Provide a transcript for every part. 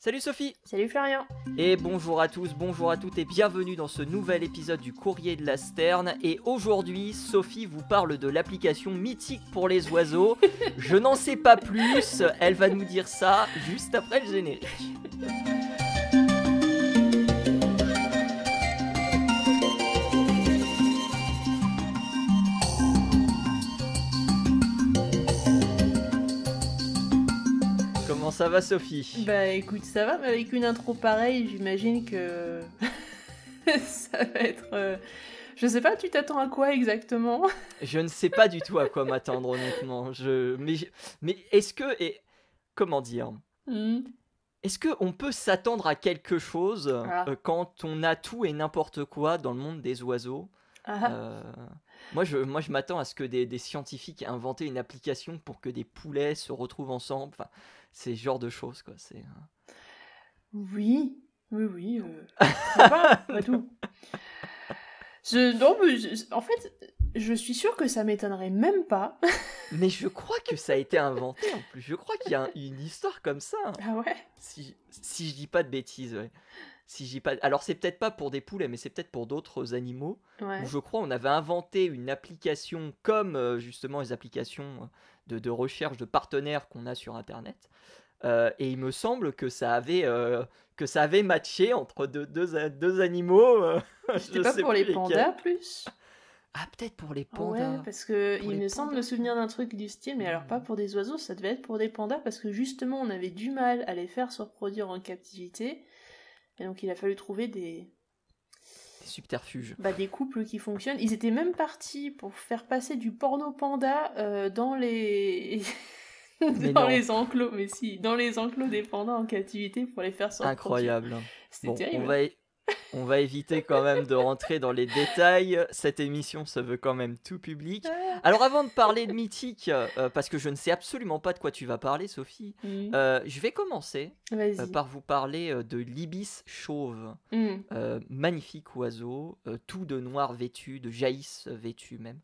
Salut Sophie. Salut Florian. Et bonjour à tous, bonjour à toutes et bienvenue dans ce nouvel épisode du Courrier de la Sterne. Et aujourd'hui, Sophie vous parle de l'application mythique pour les oiseaux. Je n'en sais pas plus, elle va nous dire ça juste après le générique. Comment ça va Sophie? Bah écoute, ça va, mais avec une intro pareille, j'imagine que ça va être... Je sais pas, tu t'attends à quoi exactement? Je ne sais pas du tout à quoi m'attendre honnêtement. Mais est-ce que... Comment dire? Est-ce qu'on peut s'attendre à quelque chose quand on a tout et n'importe quoi dans le monde des oiseaux? Moi, je m'attends à ce que des scientifiques aient inventé une application pour que des poulets se retrouvent ensemble. Enfin, c'est ce genre de choses, quoi. Oui. Pas tout. En fait, je suis sûre que ça m'étonnerait même pas. Mais je crois que ça a été inventé en plus. Je crois qu'il y a une histoire comme ça. Ah ouais? Si je dis pas de bêtises, ouais. Si je dis pas... Alors c'est peut-être pas pour des poulets, mais c'est peut-être pour d'autres animaux. Ouais. Où je crois on avait inventé une application comme justement les applications de recherche de partenaires qu'on a sur Internet. Et il me semble que ça avait matché entre deux animaux. C'était pas pour les pandas plus? Ah, peut-être pour les pandas. Ouais, parce que il me semble me souvenir d'un truc du style, mais alors pas pour des oiseaux, ça devait être pour des pandas, parce que justement on avait du mal à les faire se reproduire en captivité, et donc il a fallu trouver des subterfuges. Des couples qui fonctionnent. Ils étaient même partis pour faire passer du porno panda dans les... les enclos, mais si, dans les enclos des pandas en captivité pour les faire se reproduire. Incroyable. C'était terrible. On va éviter quand même de rentrer dans les détails. Cette émission se veut quand même tout public. Alors avant de parler de mythique, parce que je ne sais absolument pas de quoi tu vas parler, Sophie, je vais commencer par vous parler de l'ibis chauve. Magnifique oiseau, tout de noir vêtu, de jaïs vêtu même.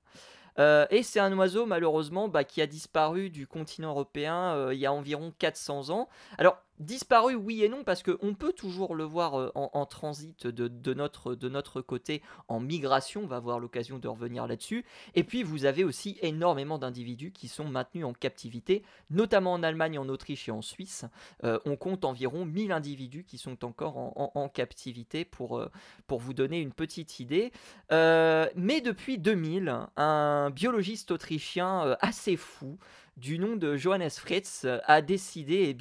Et c'est un oiseau malheureusement qui a disparu du continent européen il y a environ 400 ans. Alors disparu oui et non parce qu'on peut toujours le voir en transit de notre côté en migration, on va avoir l'occasion de revenir là-dessus. Et puis vous avez aussi énormément d'individus qui sont maintenus en captivité, notamment en Allemagne, en Autriche et en Suisse. On compte environ 1000 individus qui sont encore en captivité pour vous donner une petite idée. Mais depuis 2000, un biologiste autrichien assez fou du nom de Johannes Fritz a décidé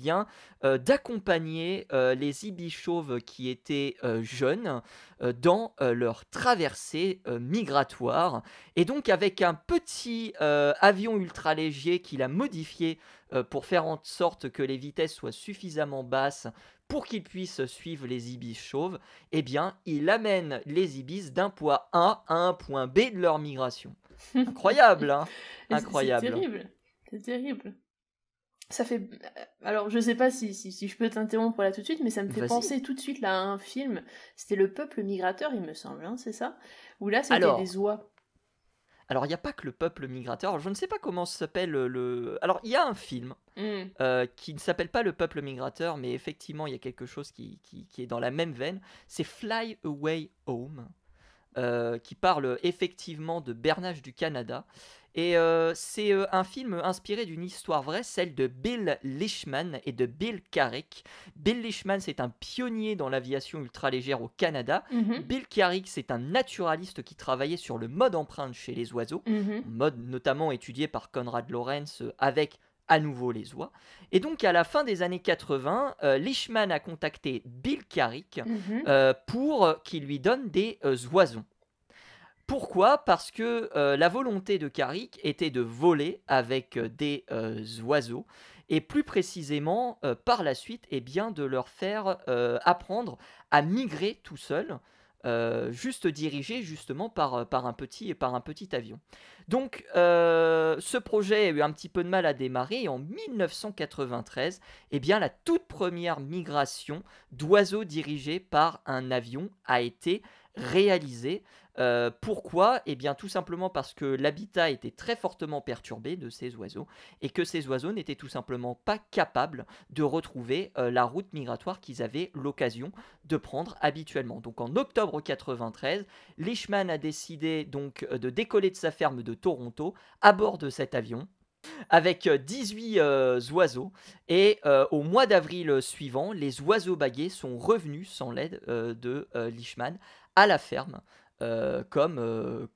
d'accompagner les ibis chauves qui étaient jeunes dans leur traversée migratoire. Et donc avec un petit avion ultra léger qu'il a modifié pour faire en sorte que les vitesses soient suffisamment basses pour qu'ils puissent suivre les ibis chauves, il amène les ibis d'un point A à un point B de leur migration. Incroyable, hein. Incroyable. C'est terrible. Ça fait... Alors, je sais pas si je peux t'interrompre là tout de suite, mais ça me fait penser tout de suite là, à un film. C'était Le Peuple Migrateur, il me semble, hein, c'est ça? Où là, c'était des oies. Alors, il n'y a pas que Le Peuple Migrateur. Alors, je ne sais pas comment s'appelle le... Alors, il y a un film qui ne s'appelle pas Le Peuple Migrateur, mais effectivement, il y a quelque chose qui est dans la même veine. C'est Fly Away Home, qui parle effectivement de bernage du Canada. Et c'est un film inspiré d'une histoire vraie, celle de Bill Leishman et de Bill Carrick. Bill Leishman, c'est un pionnier dans l'aviation ultralégère au Canada. Bill Carrick, c'est un naturaliste qui travaillait sur le mode empreinte chez les oiseaux, mode notamment étudié par Konrad Lorenz avec à nouveau les oies. Et donc à la fin des années 80, Leishman a contacté Bill Carrick pour qu'il lui donne des oisons. Pourquoi ? Parce que la volonté de Carrick était de voler avec des oiseaux et plus précisément par la suite de leur faire apprendre à migrer tout seul, juste dirigé justement par un petit avion. Donc, ce projet a eu un petit peu de mal à démarrer et en 1993, eh bien, la toute première migration d'oiseaux dirigés par un avion a été réalisée. Pourquoi? Eh bien, tout simplement parce que l'habitat était très fortement perturbé de ces oiseaux et que ces oiseaux n'étaient tout simplement pas capables de retrouver la route migratoire qu'ils avaient l'occasion de prendre habituellement. Donc, en octobre 93, Leishman a décidé donc de décoller de sa ferme de Toronto à bord de cet avion avec 18 oiseaux et au mois d'avril suivant, les oiseaux baguets sont revenus sans l'aide de Leishman à la ferme. Comme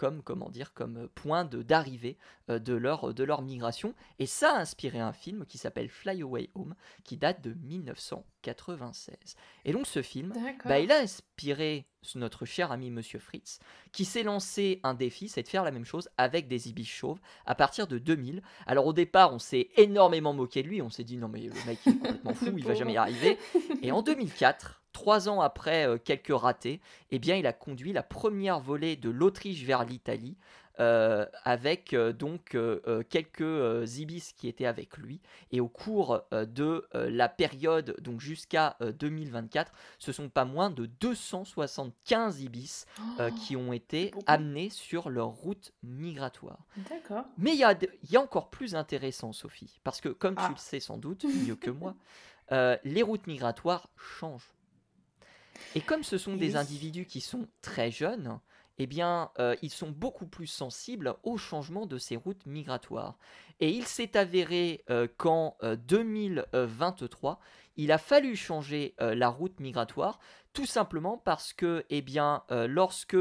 point d'arrivée de leur migration. Et ça a inspiré un film qui s'appelle Fly Away Home, qui date de 1996. Et donc ce film, il a inspiré notre cher ami Monsieur Fritz, qui s'est lancé un défi, c'est de faire la même chose avec des ibis chauves à partir de 2000. Alors au départ, on s'est énormément moqué de lui, on s'est dit non mais le mec il est complètement fou, il va jamais y arriver. Et en 2004, 3 ans après quelques ratés, eh bien, il a conduit la première volée de l'Autriche vers l'Italie avec quelques ibis qui étaient avec lui. Et au cours de la période, donc jusqu'à 2024, ce sont pas moins de 275 ibis qui ont été amenés sur leur route migratoire. D'accord. Mais il y a encore plus intéressant, Sophie, parce que comme tu le sais sans doute mieux que moi, les routes migratoires changent. Et comme ce sont des individus qui sont très jeunes, eh bien, ils sont beaucoup plus sensibles au changement de ces routes migratoires. Et il s'est avéré qu'en 2023, il a fallu changer la route migratoire, tout simplement parce que, eh bien, lorsque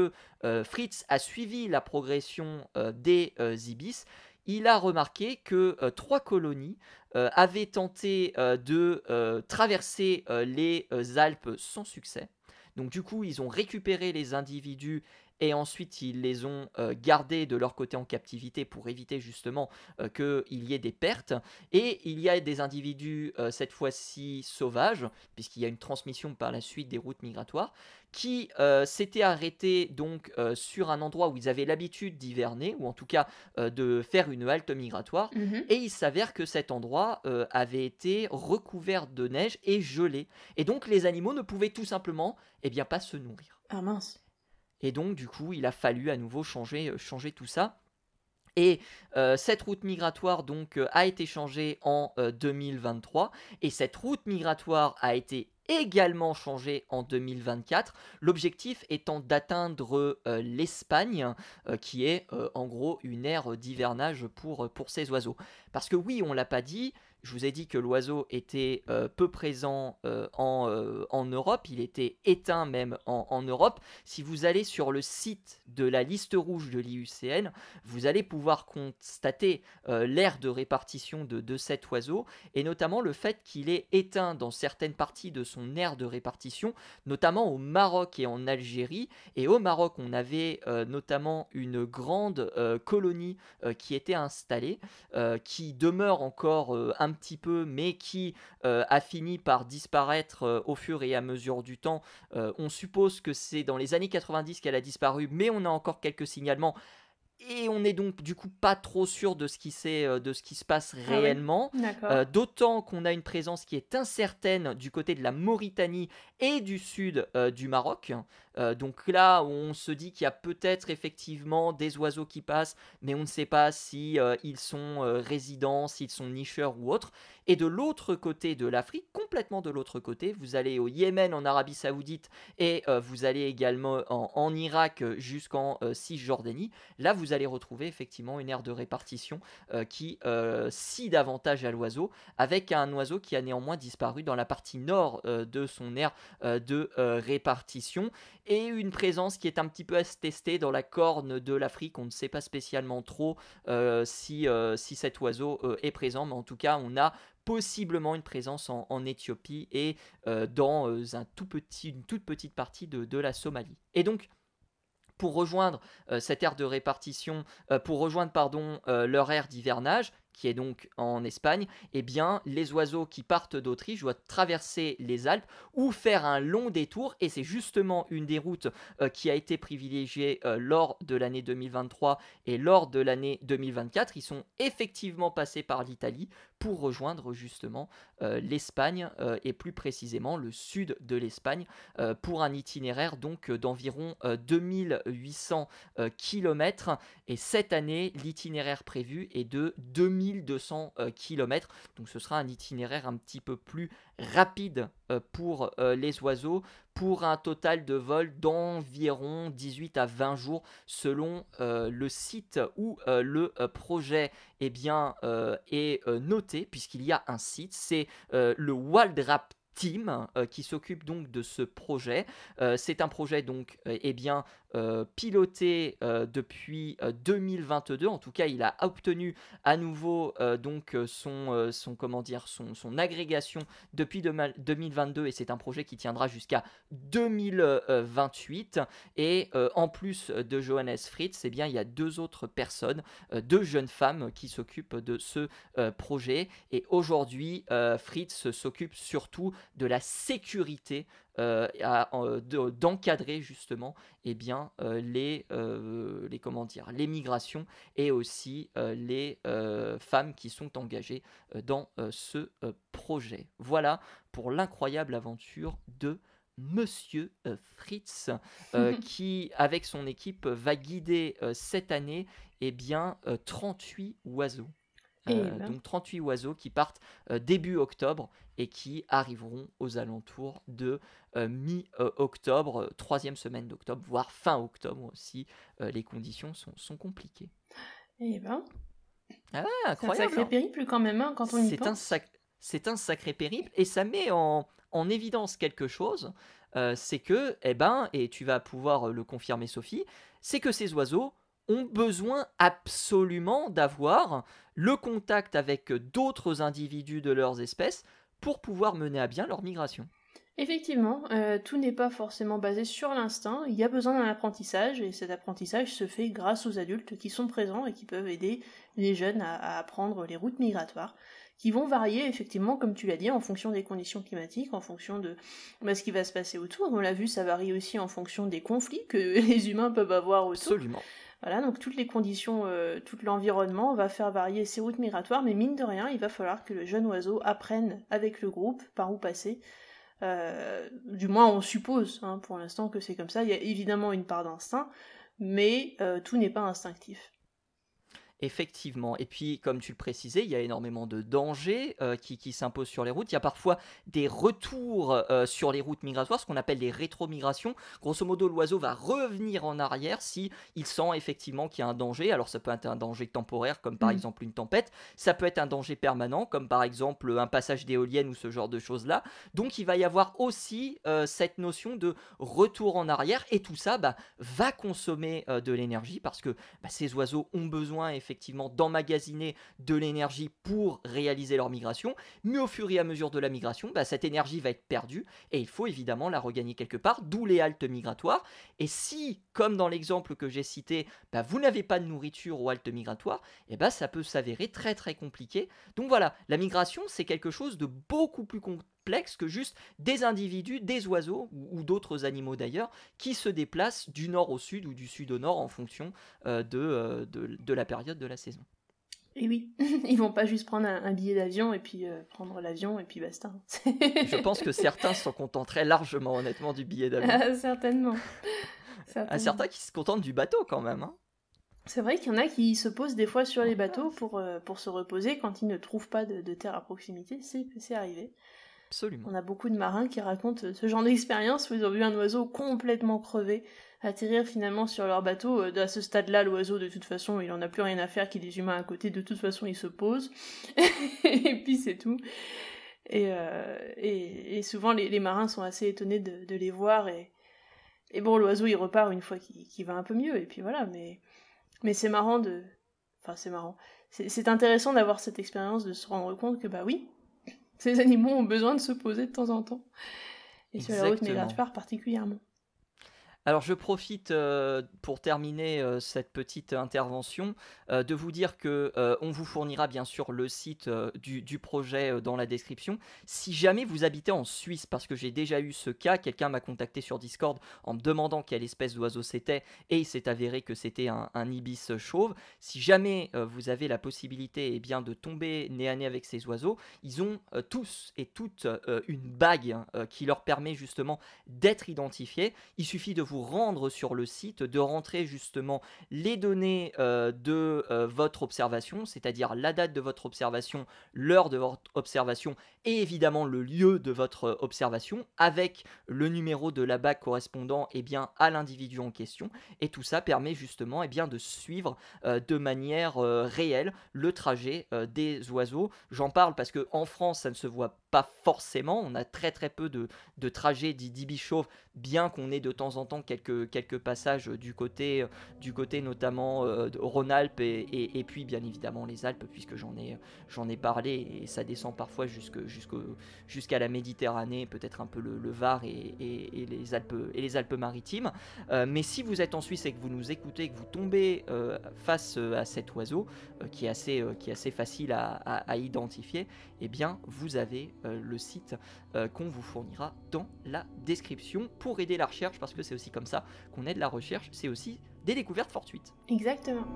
Fritz a suivi la progression des ibis, il a remarqué que 3 colonies avaient tenté de traverser les Alpes sans succès. Donc du coup, ils ont récupéré les individus et ensuite ils les ont gardés de leur côté en captivité pour éviter justement qu'il y ait des pertes. Et il y a des individus, cette fois-ci sauvages, puisqu'il y a une transmission par la suite des routes migratoires, qui s'étaient arrêtés donc sur un endroit où ils avaient l'habitude d'hiverner, ou en tout cas de faire une halte migratoire. Et il s'avère que cet endroit avait été recouvert de neige et gelé. Et donc les animaux ne pouvaient tout simplement pas se nourrir. Ah mince. Et donc du coup il a fallu à nouveau changer tout ça. Et cette route migratoire donc a été changée en 2023 et cette route migratoire a été également changée en 2024, l'objectif étant d'atteindre l'Espagne qui est en gros une aire d'hivernage pour ces oiseaux. Parce que oui, on l'a pas dit, je vous ai dit que l'oiseau était peu présent en Europe, il était éteint même en Europe. Si vous allez sur le site de la liste rouge de l'IUCN, vous allez pouvoir constater l'aire de répartition de cet oiseau, et notamment le fait qu'il est éteint dans certaines parties de son aire de répartition, notamment au Maroc et en Algérie. Et au Maroc, on avait notamment une grande colonie qui était installée, qui demeure encore un petit peu, mais qui a fini par disparaître au fur et à mesure du temps. On suppose que c'est dans les années 90 qu'elle a disparu, mais on a encore quelques signalements. Et on n'est donc du coup pas trop sûr de ce qui se passe réellement. Oui. D'autant qu'on a une présence qui est incertaine du côté de la Mauritanie et du sud du Maroc. Donc là, on se dit qu'il y a peut-être effectivement des oiseaux qui passent, mais on ne sait pas si ils sont résidents, s'ils sont nicheurs ou autres. Et de l'autre côté de l'Afrique, complètement de l'autre côté, vous allez au Yémen, en Arabie Saoudite, et vous allez également en Irak jusqu'en Cisjordanie. Là, vous allez retrouver effectivement une aire de répartition qui scie davantage à l'oiseau, avec un oiseau qui a néanmoins disparu dans la partie nord de son aire de répartition, et une présence qui est un petit peu à se tester dans la corne de l'Afrique. On ne sait pas spécialement trop si cet oiseau est présent, mais en tout cas, on a possiblement une présence en Éthiopie et dans une toute petite partie de la Somalie. Et donc, pour rejoindre cette aire de répartition, leur aire d'hivernage, qui est donc en Espagne, eh bien, les oiseaux qui partent d'Autriche doivent traverser les Alpes ou faire un long détour, et c'est justement une des routes qui a été privilégiée lors de l'année 2023 et lors de l'année 2024. Ils sont effectivement passés par l'Italie pour rejoindre justement l'Espagne et plus précisément le sud de l'Espagne pour un itinéraire donc d'environ 2800 km, et cette année l'itinéraire prévu est de 2200 km, donc ce sera un itinéraire un petit peu plus rapide pour les oiseaux, pour un total de vol d'environ 18 à 20 jours selon le site où le projet eh bien, est noté, puisqu'il y a un site, c'est le Waldrapp Team qui s'occupe donc de ce projet. C'est un projet donc eh bien piloté depuis 2022. En tout cas, il a obtenu à nouveau donc son agrégation depuis 2022, et c'est un projet qui tiendra jusqu'à 2028. Et en plus de Johannes Fritz, eh bien, il y a deux autres personnes, deux jeunes femmes qui s'occupent de ce projet. Et aujourd'hui, Fritz s'occupe surtout de la sécurité, d'encadrer justement eh bien, les migrations, et aussi les femmes qui sont engagées dans ce projet. Voilà pour l'incroyable aventure de Monsieur Fritz, qui, avec son équipe, va guider cette année eh bien, 38 oiseaux. Donc 38 oiseaux qui partent début octobre et qui arriveront aux alentours de mi-octobre, troisième semaine d'octobre, voire fin octobre aussi. Les conditions sont compliquées. Eh ben, incroyable, c'est un sacré périple quand même, hein, quand on y pense. C'est un sacré périple, et ça met en évidence quelque chose, c'est que, eh ben, et tu vas pouvoir le confirmer Sophie, c'est que ces oiseaux ont besoin absolument d'avoir le contact avec d'autres individus de leurs espèces pour pouvoir mener à bien leur migration. Effectivement, tout n'est pas forcément basé sur l'instinct, il y a besoin d'un apprentissage, et cet apprentissage se fait grâce aux adultes qui sont présents et qui peuvent aider les jeunes à apprendre les routes migratoires, qui vont varier effectivement, comme tu l'as dit, en fonction des conditions climatiques, en fonction de ce qui va se passer autour. On l'a vu, ça varie aussi en fonction des conflits que les humains peuvent avoir autour. Absolument. Voilà, donc toutes les conditions, tout l'environnement va faire varier ces routes migratoires, mais mine de rien, il va falloir que le jeune oiseau apprenne avec le groupe par où passer. Du moins on suppose, hein, pour l'instant, que c'est comme ça. Il y a évidemment une part d'instinct, mais tout n'est pas instinctif. Effectivement. Et puis, comme tu le précisais, il y a énormément de dangers qui s'imposent sur les routes. Il y a parfois des retours sur les routes migratoires, ce qu'on appelle des rétromigrations. Grosso modo, l'oiseau va revenir en arrière si il sent effectivement qu'il y a un danger. Alors, ça peut être un danger temporaire, comme par exemple une tempête. Ça peut être un danger permanent, comme par exemple un passage d'éolienne ou ce genre de choses-là. Donc, il va y avoir aussi cette notion de retour en arrière. Et tout ça va consommer de l'énergie, parce que ces oiseaux ont besoin effectivement d'emmagasiner de l'énergie pour réaliser leur migration, mais au fur et à mesure de la migration, cette énergie va être perdue, et il faut évidemment la regagner quelque part, d'où les haltes migratoires. Et si, comme dans l'exemple que j'ai cité, vous n'avez pas de nourriture aux haltes migratoires, ça peut s'avérer très très compliqué. Donc voilà, la migration, c'est quelque chose de beaucoup plus complexe que juste des individus, des oiseaux ou d'autres animaux d'ailleurs, qui se déplacent du nord au sud ou du sud au nord en fonction de la période de la saison. Et oui, ils vont pas juste prendre un billet d'avion et puis prendre l'avion et puis basta. Je pense que certains s'en contenteraient largement, honnêtement, du billet d'avion. Certainement. Certains qui se contentent du bateau quand même. Hein. C'est vrai qu'il y en a qui se posent des fois sur les bateaux pour se reposer quand ils ne trouvent pas de terre à proximité. C'est arrivé. Absolument. On a beaucoup de marins qui racontent ce genre d'expérience où ils ont vu un oiseau complètement crevé atterrir finalement sur leur bateau. À ce stade-là, l'oiseau, de toute façon, il en a plus rien à faire qu'il y ait des humains à côté. De toute façon, il se pose. Et puis c'est tout. Et souvent, les marins sont assez étonnés de les voir. Et bon, l'oiseau, il repart une fois qu'il va un peu mieux. Et puis voilà, mais c'est marrant Enfin, c'est marrant. C'est intéressant d'avoir cette expérience, de se rendre compte que, oui, ces animaux ont besoin de se poser de temps en temps. Et sur la route migratoire particulièrement. Alors je profite pour terminer cette petite intervention de vous dire que on vous fournira bien sûr le site du projet dans la description. Si jamais vous habitez en Suisse, parce que j'ai déjà eu ce cas, quelqu'un m'a contacté sur Discord en me demandant quelle espèce d'oiseau c'était et il s'est avéré que c'était un ibis chauve. Si jamais vous avez la possibilité bien, de tomber nez à nez avec ces oiseaux, ils ont tous et toutes une bague qui leur permet justement d'être identifiés. Il suffit de vous rendre sur le site, de rentrer justement les données de votre observation, c'est-à-dire la date de votre observation, l'heure de votre observation et évidemment le lieu de votre observation avec le numéro de la bague correspondant à l'individu en question. Et tout ça permet justement de suivre de manière réelle le trajet des oiseaux. J'en parle parce qu'en France, ça ne se voit pas forcément. On a très très peu de trajets d'ibis chauves, bien qu'on ait de temps en temps quelques passages du côté notamment de Rhône-Alpes et puis bien évidemment les Alpes, puisque j'en ai parlé, et ça descend parfois jusqu'à la Méditerranée, peut-être un peu le Var et les Alpes-Maritimes. Mais si vous êtes en Suisse et que vous nous écoutez et que vous tombez face à cet oiseau qui est assez facile à identifier, vous avez le site qu'on vous fournira dans la description pour aider la recherche, parce que c'est aussi comme ça qu'on aide la recherche, c'est aussi des découvertes fortuites. Exactement.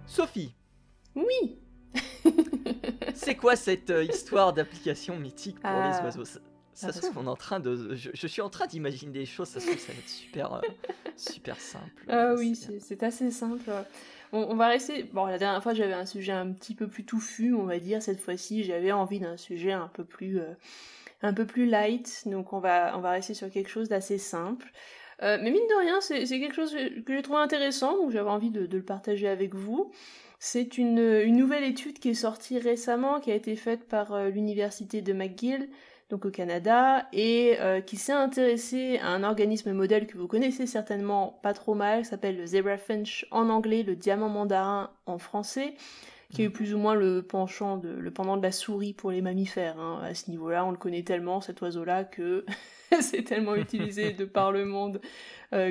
Sophie. Oui. C'est quoi cette histoire d'application mythique pour les oiseaux? Ça se trouve, on est en train de... Je suis en train d'imaginer des choses, ça se trouve, ça va être super simple. Oui, c'est assez simple. On va rester... Bon, la dernière fois, j'avais un sujet un petit peu plus touffu, on va dire. Cette fois-ci, j'avais envie d'un sujet un peu plus light. Donc, on va rester sur quelque chose d'assez simple. Mais mine de rien, c'est quelque chose que j'ai trouvé intéressant, donc j'avais envie de le partager avec vous. C'est une nouvelle étude qui est sortie récemment, qui a été faite par l'université de McGill, donc au Canada, et qui s'est intéressée à un organisme modèle que vous connaissez certainement pas trop mal, qui s'appelle le zebrafinch en anglais, le diamant mandarin en français, qui est plus ou moins le pendant de la souris pour les mammifères. Hein. À ce niveau-là, on le connaît tellement, cet oiseau-là, que c'est tellement utilisé de par le monde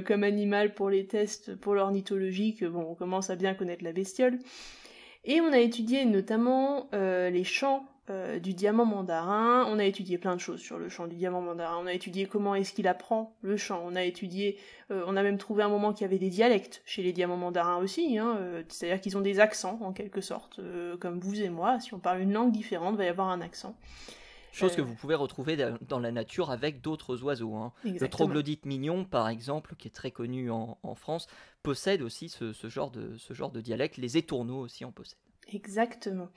comme animal pour les tests, pour l'ornithologie, que on commence à bien connaître la bestiole. Et on a étudié notamment les chants du diamant mandarin. On a étudié plein de choses sur le chant du diamant mandarin. On a étudié comment est-ce qu'il apprend le chant. On a même trouvé un moment qu'il y avait des dialectes chez les diamants mandarins aussi. C'est-à-dire qu'ils ont des accents, en quelque sorte, comme vous et moi. Si on parle une langue différente, il va y avoir un accent. Chose que vous pouvez retrouver dans la nature avec d'autres oiseaux. Hein. Le troglodyte mignon, par exemple, qui est très connu en France, possède aussi ce genre de dialecte. Les étourneaux aussi en possèdent. Exactement.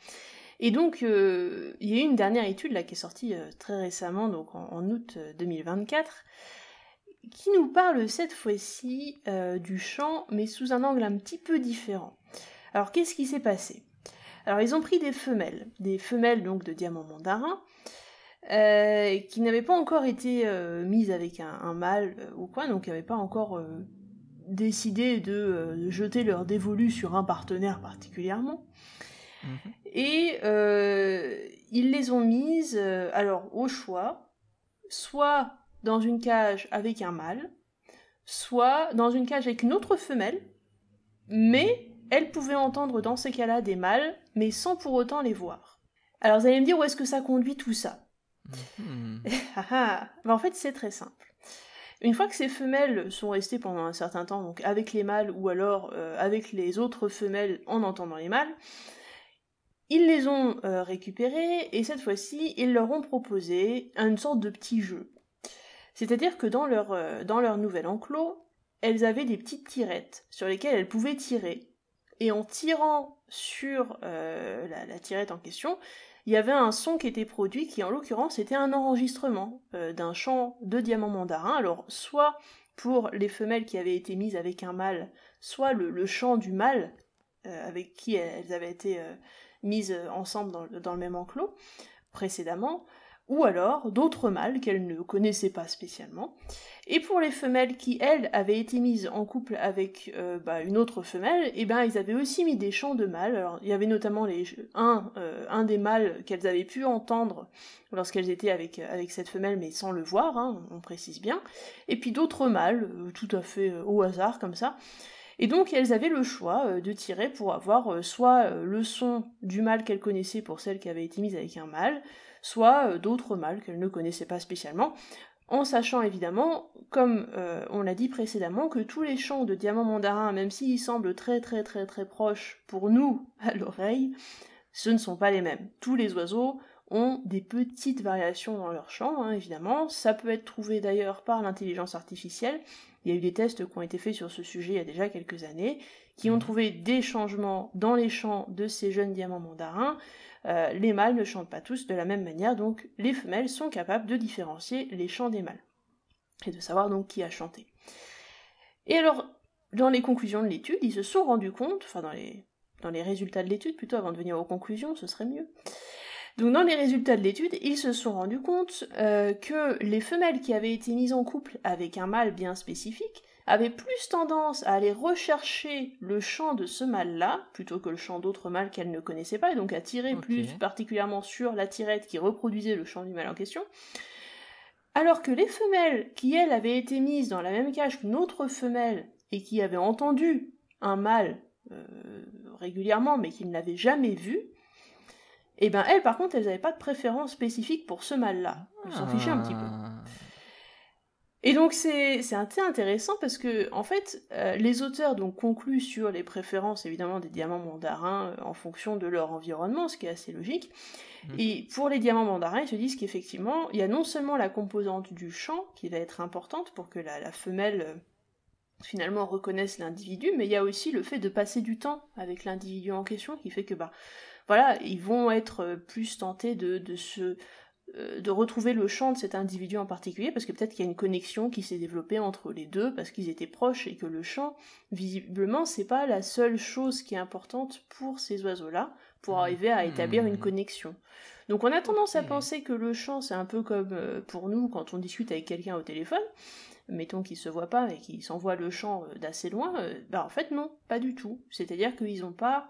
Et donc, il y a eu une dernière étude là, qui est sortie très récemment, donc en août 2024, qui nous parle cette fois-ci du chant, mais sous un angle un petit peu différent. Alors, qu'est-ce qui s'est passé? Alors, ils ont pris des femelles donc de diamant mandarin, qui n'avaient pas encore été mises avec un mâle ou quoi, donc qui n'avaient pas encore décidé de jeter leur dévolu sur un partenaire particulièrement. Et ils les ont mises alors au choix, soit dans une cage avec un mâle, soit dans une cage avec une autre femelle, mais elles pouvaient entendre dans ces cas-là des mâles, mais sans pour autant les voir. Alors vous allez me dire où est-ce que ça conduit tout ça? En fait c'est très simple. Une fois que ces femelles sont restées pendant un certain temps donc avec les mâles ou alors avec les autres femelles en entendant les mâles, ils les ont récupérées et cette fois-ci ils leur ont proposé une sorte de petit jeu. C'est-à-dire que dans leur nouvel enclos, elles avaient des petites tirettes sur lesquelles elles pouvaient tirer. Et en tirant sur la tirette en question, il y avait un son qui était produit qui en l'occurrence était un enregistrement d'un chant de diamant mandarin. Alors soit pour les femelles qui avaient été mises avec un mâle, soit le chant du mâle avec qui elles avaient été mises ensemble dans le même enclos précédemment, ou alors d'autres mâles qu'elles ne connaissaient pas spécialement. Et pour les femelles qui, elles, avaient été mises en couple avec une autre femelle, ils avaient aussi mis des chants de mâles. Alors, il y avait notamment un des mâles qu'elles avaient pu entendre lorsqu'elles étaient avec cette femelle, mais sans le voir, hein, on précise bien, et puis d'autres mâles, tout à fait au hasard, comme ça. Et donc elles avaient le choix de tirer pour avoir soit le son du mâle qu'elles connaissaient pour celles qui avaient été mises avec un mâle, soit d'autres mâles qu'elles ne connaissaient pas spécialement, en sachant évidemment, comme on l'a dit précédemment, que tous les chants de diamant mandarin, même s'ils semblent très très très très proches pour nous à l'oreille, ce ne sont pas les mêmes. Tous les oiseaux ont des petites variations dans leur chant, hein, évidemment. Ça peut être trouvé d'ailleurs par l'intelligence artificielle. Il y a eu des tests qui ont été faits sur ce sujet il y a déjà quelques années, qui ont trouvé des changements dans les chants de ces jeunes diamants mandarins. Les mâles ne chantent pas tous de la même manière, donc les femelles sont capables de différencier les chants des mâles, et de savoir donc qui a chanté. Et alors, dans les conclusions de l'étude, ils se sont rendus compte, enfin dans les résultats de l'étude plutôt, avant de venir aux conclusions, ce serait mieux. Donc dans les résultats de l'étude, ils se sont rendus compte que les femelles qui avaient été mises en couple avec un mâle bien spécifique avaient plus tendance à aller rechercher le chant de ce mâle-là, plutôt que le chant d'autres mâles qu'elles ne connaissaient pas, et donc à tirer plus particulièrement sur la tirette qui reproduisait le chant du mâle en question. Alors que les femelles qui, elles, avaient été mises dans la même cage qu'une autre femelle, et qui avaient entendu un mâle régulièrement, mais qui ne l'avaient jamais vu, elles, par contre, elles n'avaient pas de préférence spécifique pour ce mâle-là. Elles s'en fichaient un petit peu. Et donc c'est assez intéressant parce que, en fait, les auteurs donc concluent sur les préférences, évidemment, des diamants mandarins en fonction de leur environnement, ce qui est assez logique. Et pour les diamants mandarins, ils se disent qu'effectivement, il y a non seulement la composante du chant qui va être importante pour que la femelle finalement reconnaisse l'individu, mais il y a aussi le fait de passer du temps avec l'individu en question qui fait que voilà, ils vont être plus tentés de retrouver le chant de cet individu en particulier, parce que peut-être qu'il y a une connexion qui s'est développée entre les deux, parce qu'ils étaient proches, et que le chant, visiblement, c'est pas la seule chose qui est importante pour ces oiseaux-là, pour arriver à établir une connexion. Donc on a tendance à penser que le chant, c'est un peu comme pour nous, quand on discute avec quelqu'un au téléphone, mettons qu'ils se voient pas et qu'ils s'envoient le chant d'assez loin, en fait non, pas du tout. C'est-à-dire qu'ils ont pas...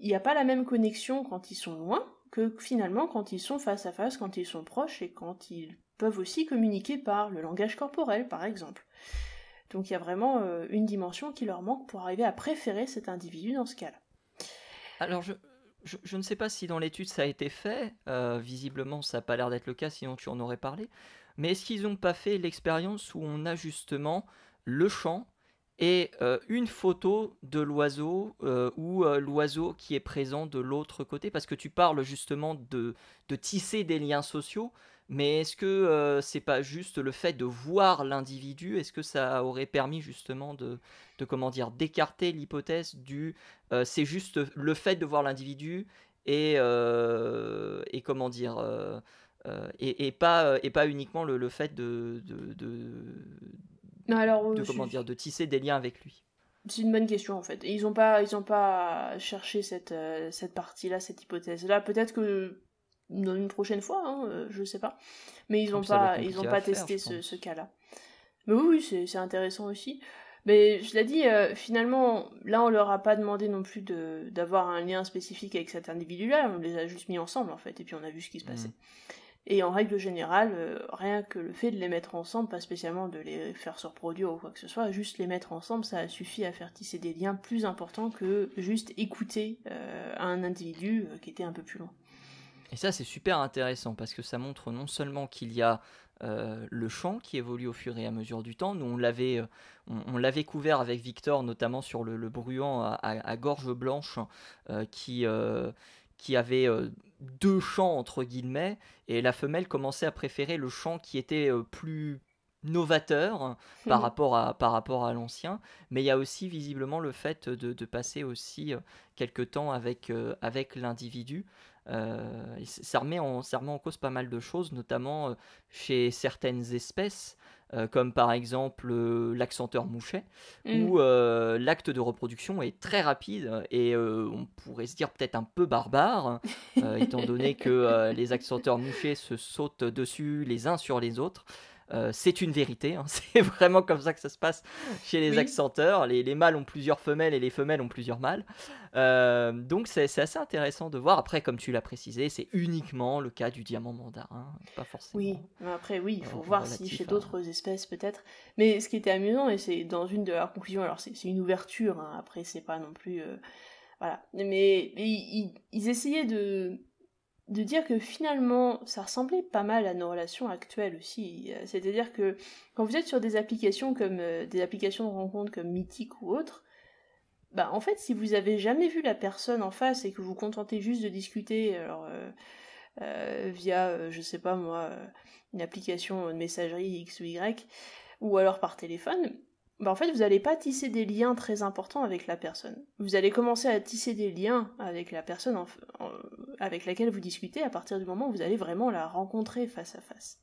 Il n'y a pas la même connexion quand ils sont loin que finalement quand ils sont face à face, quand ils sont proches et quand ils peuvent aussi communiquer par le langage corporel, par exemple. Donc il y a vraiment une dimension qui leur manque pour arriver à préférer cet individu dans ce cas-là. Alors je ne sais pas si dans l'étude ça a été fait, visiblement ça n'a pas l'air d'être le cas, sinon tu en aurais parlé, mais est-ce qu'ils n'ont pas fait l'expérience où on a justement le chant et une photo de l'oiseau ou l'oiseau qui est présent de l'autre côté, parce que tu parles justement de tisser des liens sociaux, mais est-ce que c'est pas juste le fait de voir l'individu, est-ce que ça aurait permis justement de comment dire, d'écarter l'hypothèse du c'est juste le fait de voir l'individu et comment dire et pas uniquement le fait de tisser des liens avec lui. C'est une bonne question en fait. Et ils ont pas cherché cette partie-là, cette hypothèse-là. Peut-être que dans une prochaine fois, hein, je sais pas. Mais ils ont pas testé ce cas-là. Mais oui, c'est intéressant aussi. Mais je l'ai dit, finalement, là on leur a pas demandé non plus d'avoir un lien spécifique avec cet individu-là. On les a juste mis ensemble en fait, et puis on a vu ce qui se passait. Et en règle générale, rien que le fait de les mettre ensemble, pas spécialement de les faire se reproduire ou quoi que ce soit, juste les mettre ensemble, ça suffit à faire tisser des liens plus importants que juste écouter un individu qui était un peu plus loin. Et ça c'est super intéressant parce que ça montre non seulement qu'il y a le chant qui évolue au fur et à mesure du temps. Nous on l'avait couvert avec Victor, notamment sur le bruant à gorge blanche qui avait deux chants entre guillemets, et la femelle commençait à préférer le chant qui était plus novateur par rapport à l'ancien, mais il y a aussi visiblement le fait de passer aussi quelque temps avec l'individu. Ça remet en cause pas mal de choses, notamment chez certaines espèces. comme par exemple l'accenteur mouchet, où l'acte de reproduction est très rapide et on pourrait se dire peut-être un peu barbare, étant donné que les accenteurs mouchets se sautent dessus les uns sur les autres. C'est une vérité, hein. C'est vraiment comme ça que ça se passe chez les accenteurs. Les mâles ont plusieurs femelles et les femelles ont plusieurs mâles. Donc c'est assez intéressant de voir. Après, comme tu l'as précisé, c'est uniquement le cas du diamant mandarin, pas forcément. Oui, après oui, il faut voir si chez d'autres espèces peut-être. Mais ce qui était amusant, et c'est dans une de leurs conclusions, alors c'est une ouverture, hein, après c'est pas non plus... voilà. Mais ils essayaient de dire que finalement, ça ressemblait pas mal à nos relations actuelles aussi. C'est-à-dire que quand vous êtes sur des applications comme des applications de rencontres comme Mythique ou autres, bah en fait, si vous avez jamais vu la personne en face et que vous vous contentez juste de discuter, alors via, je sais pas moi, une application de messagerie X ou Y, ou alors par téléphone, bah en fait, vous n'allez pas tisser des liens très importants avec la personne. Vous allez commencer à tisser des liens avec la personne avec laquelle vous discutez à partir du moment où vous allez vraiment la rencontrer face à face.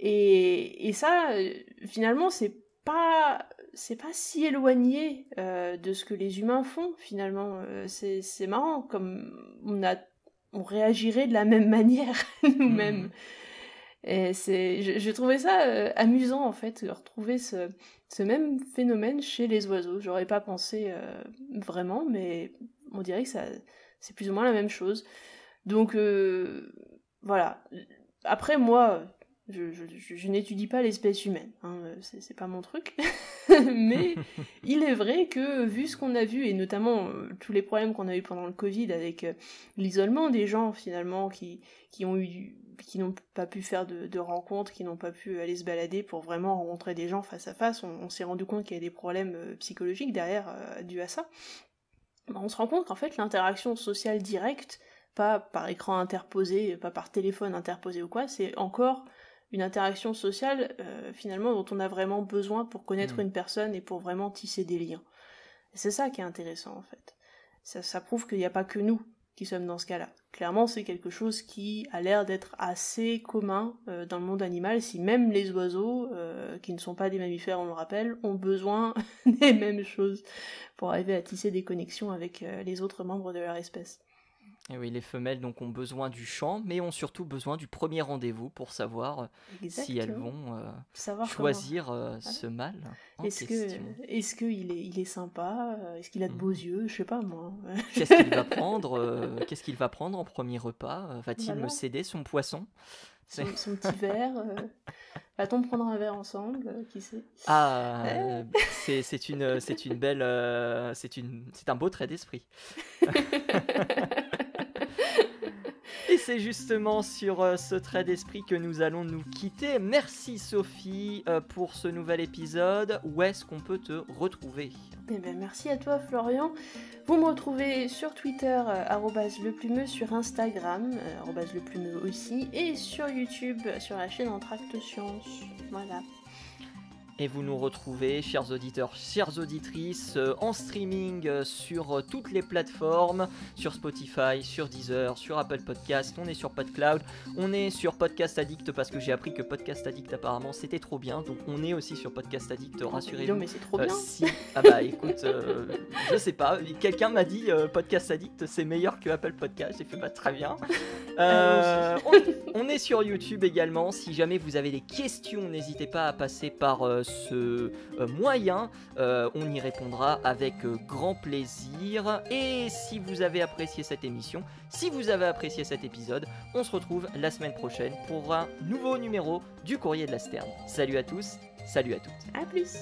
Et ça, finalement, c'est pas si éloigné de ce que les humains font, finalement. C'est marrant, comme on réagirait de la même manière nous-mêmes. Et je trouvais ça amusant en fait, de retrouver ce même phénomène chez les oiseaux. J'aurais pas pensé vraiment, mais on dirait que c'est plus ou moins la même chose. Donc voilà. Après moi, je n'étudie pas l'espèce humaine, hein, c'est pas mon truc. Mais il est vrai que vu ce qu'on a vu, et notamment tous les problèmes qu'on a eu pendant le Covid avec l'isolement des gens finalement qui n'ont pas pu faire de rencontres, qui n'ont pas pu aller se balader pour vraiment rencontrer des gens face à face, on s'est rendu compte qu'il y a des problèmes psychologiques derrière dus à ça. On se rend compte qu'en fait l'interaction sociale directe, pas par écran interposé, pas par téléphone interposé ou quoi, c'est encore une interaction sociale finalement dont on a vraiment besoin pour connaître une personne et pour vraiment tisser des liens. Et c'est ça qui est intéressant en fait. Ça prouve qu'il n'y a pas que nous qui sommes dans ce cas-là. Clairement, c'est quelque chose qui a l'air d'être assez commun dans le monde animal, si même les oiseaux, qui ne sont pas des mammifères, on le rappelle, ont besoin des mêmes choses pour arriver à tisser des connexions avec les autres membres de leur espèce. Et oui, les femelles donc ont besoin du chant, mais ont surtout besoin du premier rendez-vous pour savoir si elles vont choisir ce mâle en question. Est-ce qu'il est sympa? Est-ce qu'il a de beaux yeux? Je sais pas moi. Qu'est-ce qu'il va prendre Qu'est-ce qu'il va prendre en premier repas? Va-t-il me céder son poisson? Son petit verre? Va-t-on prendre un verre ensemble? Qui sait? Ah, c'est une belle, c'est un beau trait d'esprit. Et c'est justement sur ce trait d'esprit que nous allons nous quitter. Merci Sophie pour ce nouvel épisode. Où est-ce qu'on peut te retrouver? Eh bien, merci à toi Florian. Vous me retrouvez sur Twitter @leplumeux, sur Instagram @leplumeux aussi, et sur YouTube sur la chaîne Entracte Science. Voilà. Et vous nous retrouvez, chers auditeurs, chères auditrices, en streaming sur toutes les plateformes, sur Spotify, sur Deezer, sur Apple Podcast, on est sur PodCloud, on est sur Podcast Addict parce que j'ai appris que Podcast Addict apparemment c'était trop bien, donc on est aussi sur Podcast Addict, rassurez-vous. Mais c'est trop bien. Ah bah écoute, je sais pas, quelqu'un m'a dit Podcast Addict c'est meilleur que Apple Podcast, j'ai fait bah très bien. On est sur YouTube également, si jamais vous avez des questions, n'hésitez pas à passer par ce moyen, on y répondra avec grand plaisir. Et si vous avez apprécié cette émission, si vous avez apprécié cet épisode, on se retrouve la semaine prochaine pour un nouveau numéro du Courrier de la Sterne. Salut à tous, salut à toutes. À plus.